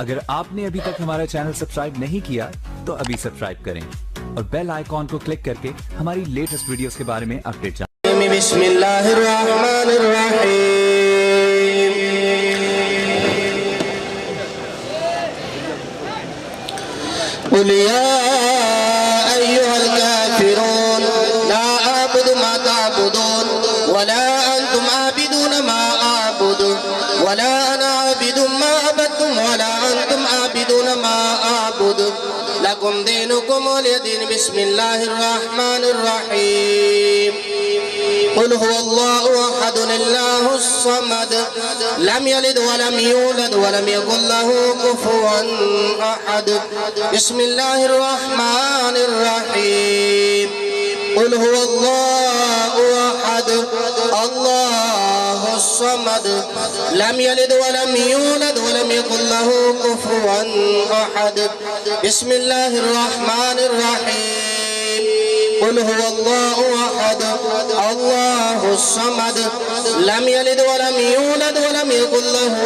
अगर आपने अभी तक हमारा चैनल सब्सक्राइब नहीं किया तो अभी सब्सक्राइब करें और बेल आइकॉन को क्लिक करके हमारी लेटेस्ट वीडियोस के बारे में अपडेट जानें। बिस्मिल्लाहिर्रहमानिर्रहीम। कुल या अय्युहल काफिरून ला अअबुदु मा तअबुदून वला अंतुम आबिदून मा अअबुदु वला अना आबिदुम मा अबदतुम वला अंतुम आबिदून मा अअबुदु लकुम दीनुकुम वलिय दीन। बिस्मिल्लाहिर्रहमानिर्रहीम। قل هو الله أحد الله الصمد لم يلد ولم يولد ولم يكن له كفوا أحد بسم الله الرحمن الرحيم قل هو الله أحد الله الصمد لم يلد ولم يولد ولم يكن له كفوا أحد بسم الله الرحمن الرحيم قل هو الله أحد الله الصمد لم يلد ولم يولد ولم يكن له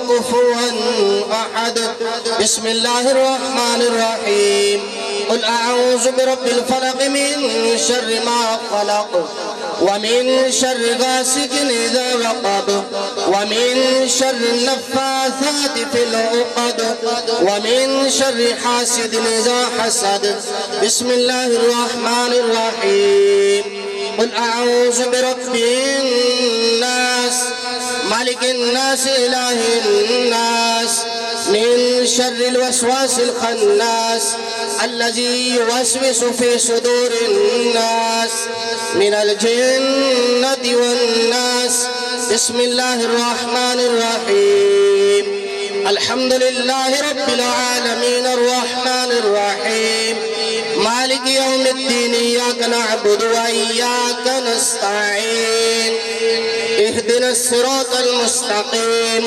كفوا أحد بسم الله الرحمن الرحيم قل أعوذ برب الفلق من شر ما خلق ومن شر غاسق إذا وقب ومن شر النفاثات في العقد ومن شر حاسد إذا حسد بسم الله الرحمن الرحيم قل أعوذ برب الناس ملك الناس إله الناس من شر الوسواس الخناس الذي يوسوس في صدور الناس من الجنة والناس بسم الله الرحمن الرحيم الحمد لله رب العالمين الرحمن الرحيم مالك يوم الدين إياك نعبد وإياك نستعين اهدنا الصراط المستقيم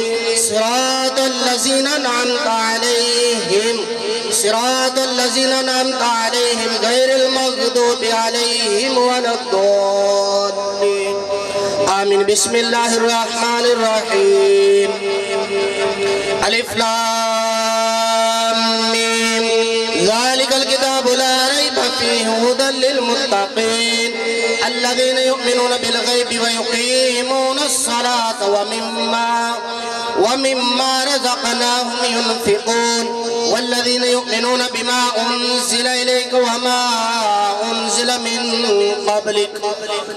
صراط الذين أنعمت عليهم صراط الذين أنعمت عليهم غير المغضوب عليهم ولا الضالين آمين بسم الله الرحمن الرحيم ألف لام ميم ذلك الكتاب لا ريب فيه هدى للمتقين الذين يؤمنون بالغيب ويقيمون الصلاة ومما رزقناهم ينفقون والذين يؤمنون بما أنزل إليك وما أنزل من قبلك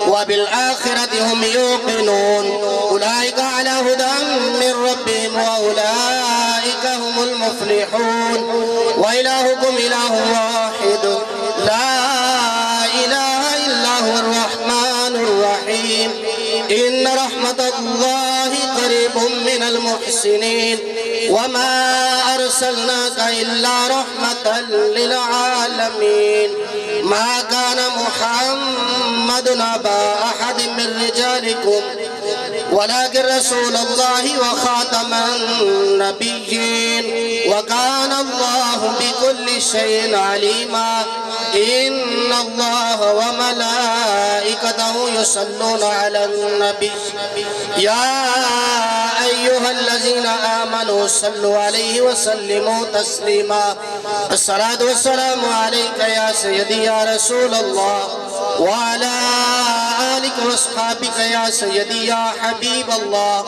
وبالآخرة هم يوقنون أولئك على هدى من ربهم وأولئك هم المفلحون وإلهكم إله واحد لا إله إلا هو الرحمن الرحيم إن رحمة الله قريب من المحسنين وما أرسلناك إلا رحمة للعالمين ما كان محمد أبا أحد من رجالكم ولكن رسول الله وخاتم النبيين وكان الله بكل شيء عليما إن الله وملائكته يصلون على النبي يا أيها الذين آمنوا صلوا عليه وسلموا تسليما الصلاة والسلام عليك يا سيدي يا رسول الله وعلى آلك وأصحابك يا سيدي يا حبيب الله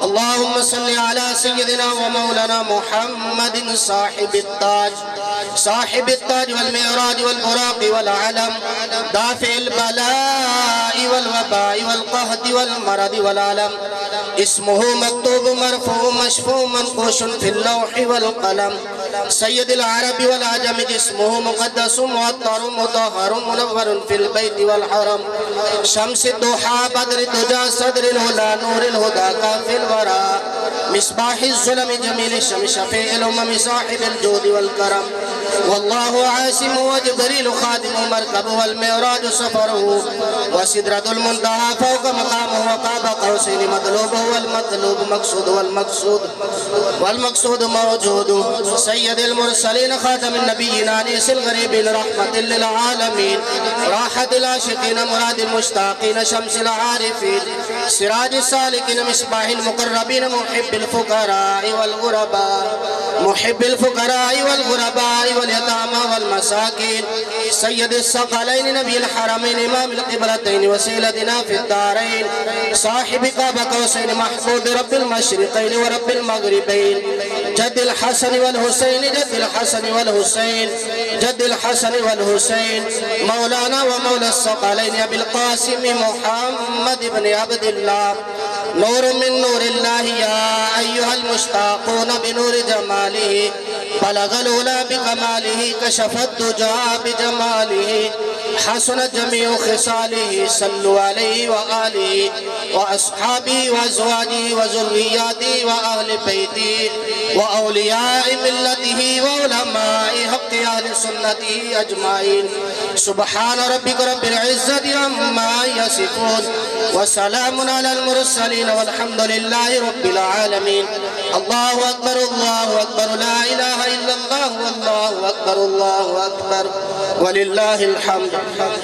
اللهم صل على سيدنا ومولانا محمد صاحب التاج والمعراج والبراق والعلم دافع البلاء والوباء والقهد والمرض والعلم اسمه مكتوب مرفوع مشفوع منقوش في اللوح والقلم سيد العرب والعجم اسمه مقدس معطر مطهر منور في البيت والحرم شمس الضحى بدر الدجى صدر الهدى نور الهدى كافي الورى مصباح الظلم جميل الشمس شفيع الأمم صاحب الجود والكرم والله عاصم وجبريل خادم مركبه والمعراج سفره وسدرة المنتهى فوق مقامه وقاب قوسين مطلوبه والمطلوب مقصود والمقصود موجود سيد المرسلين خاتم النبيين أنيس الغريبين رحمة للعالمين راحة العاشقين مراد المشتاقين شمس العارفين सिराज सालिकिन मिसबाहिल मुकर्रबीन मुहिब्बिल फुकराई वल गुरबा मुहिब्बिल फुकराई वल गुरबा वल यतामा वल मसाकिन सय्यदिस सकलैन नबील हरमैन इमामिल क़िबलतैन वसीलतिना फिद दारैन साहिब क़ाब कौसैन महबूब रब्बिल मशरिक़ैन व रब्बिल मग़रिबैन जद्दिल हसन वल हुसैन जद्दिल हसन वल हुसैन जद्दिल हसन वल हुसैन मौलाना व मौला सकलैन अबिल क़ासिम मुहम्मद इब्न अब्दुल्लाह नूर मिन नूरिल्लाह या अय्युहल मुश्ताक़ून बिनूरि जमालिही बलगल उला बिकमालिही कशफत दुजा बिजमालिही हसनत जमीउ खिसालिही सल्लु अलैहि व आलिहि व अस्हाबिही व अज़वाजिही व ज़ुर्रिय्यतिही व अहलि बैतिही व औलियाए मिल्लतिही व उलमाए हक़्क़ि अहलि सुन्नतिही अजमाइन सुब्हान रब्बिक रब्बिल इज़्ज़ति अम्मा यसिफून व सलामुन अलल मुरसलीन वल्हम्दुलिल्लाहि रब्बिल आलमीन। अल्लाहु अकबर ला इलाहा इल्लल्लाह वल्लाहु अकबर वलिल्लाहिल हम्द।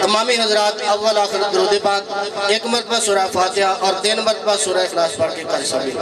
तमामी हज़रात अव्वल आखिर दुरूद पाक, एक मरतबा सूरह फातिहा और 3 मरतबा सूरह इखलास पढ़ के कर सभी।